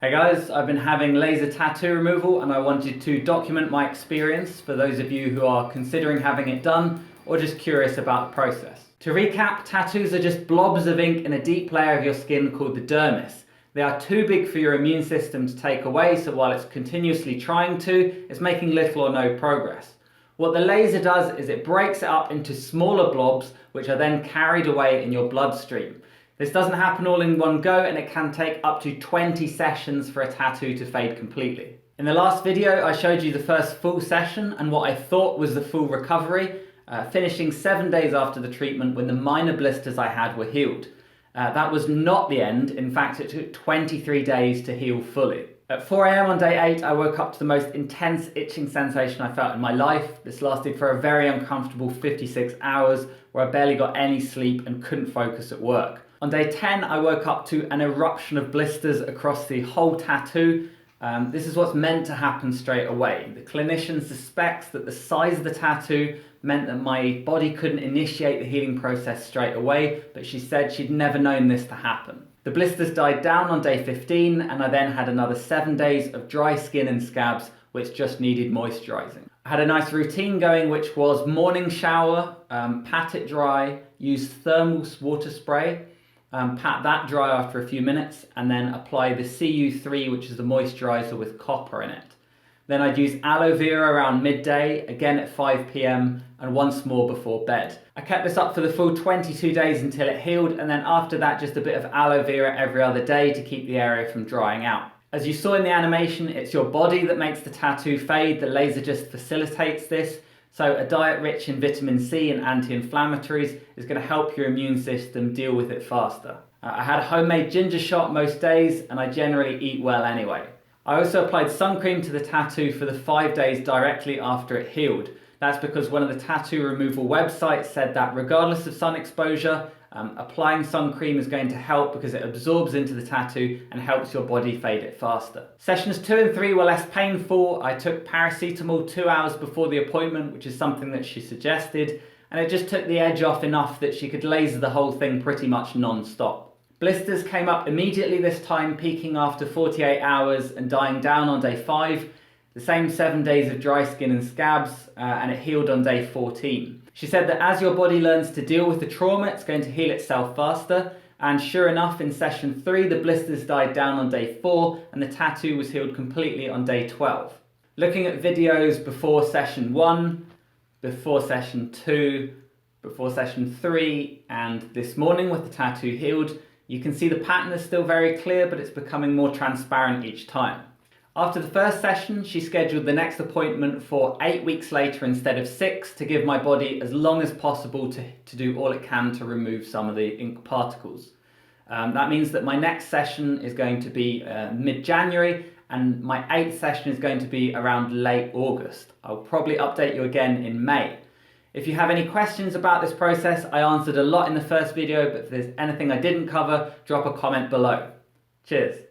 Hey guys, I've been having laser tattoo removal and I wanted to document my experience for those of you who are considering having it done or just curious about the process. To recap, tattoos are just blobs of ink in a deep layer of your skin called the dermis. They are too big for your immune system to take away, so while it's continuously trying to, it's making little or no progress. What the laser does is it breaks it up into smaller blobs which are then carried away in your bloodstream. This doesn't happen all in one go and it can take up to 20 sessions for a tattoo to fade completely. In the last video I showed you the first full session and what I thought was the full recovery, finishing 7 days after the treatment when the minor blisters I had were healed. That was not the end, in fact it took 23 days to heal fully. At 4 AM on day 8 I woke up to the most intense itching sensation I felt in my life. This lasted for a very uncomfortable 56 hours where I barely got any sleep and couldn't focus at work. On day 10, I woke up to an eruption of blisters across the whole tattoo. This is what's meant to happen straight away. The clinician suspects that the size of the tattoo meant that my body couldn't initiate the healing process straight away, but she said she'd never known this to happen. The blisters died down on day 15, and I then had another 7 days of dry skin and scabs, which just needed moisturising. I had a nice routine going, which was morning shower, pat it dry, use thermal water spray, pat that dry after a few minutes and then apply the CU3, which is the moisturiser with copper in it. Then I'd use Aloe Vera around midday, again at 5 PM and once more before bed. I kept this up for the full 22 days until it healed, and then after that just a bit of Aloe Vera every other day to keep the area from drying out. As you saw in the animation, it's your body that makes the tattoo fade. The laser just facilitates this. So a diet rich in vitamin C and anti-inflammatories is going to help your immune system deal with it faster. I had a homemade ginger shot most days and I generally eat well anyway. I also applied sun cream to the tattoo for the 5 days directly after it healed. That's because one of the tattoo removal websites said that regardless of sun exposure, applying sun cream is going to help because it absorbs into the tattoo and helps your body fade it faster. Sessions 2 and 3 were less painful. I took paracetamol 2 hours before the appointment, which is something that she suggested, and it just took the edge off enough that she could laser the whole thing pretty much non-stop. Blisters came up immediately this time, peaking after 48 hours and dying down on day 5. The same 7 days of dry skin and scabs, and it healed on day 14. She said that as your body learns to deal with the trauma, it's going to heal itself faster. And sure enough, in session 3, the blisters died down on day 4 and the tattoo was healed completely on day 12. Looking at videos before session 1, before session 2, before session 3, and this morning with the tattoo healed, you can see the pattern is still very clear, but it's becoming more transparent each time. After the first session, she scheduled the next appointment for 8 weeks later instead of 6 to give my body as long as possible to do all it can to remove some of the ink particles. That means that my next session is going to be mid-January and my 8th session is going to be around late August. I'll probably update you again in May. If you have any questions about this process, I answered a lot in the first video, but if there's anything I didn't cover, drop a comment below. Cheers.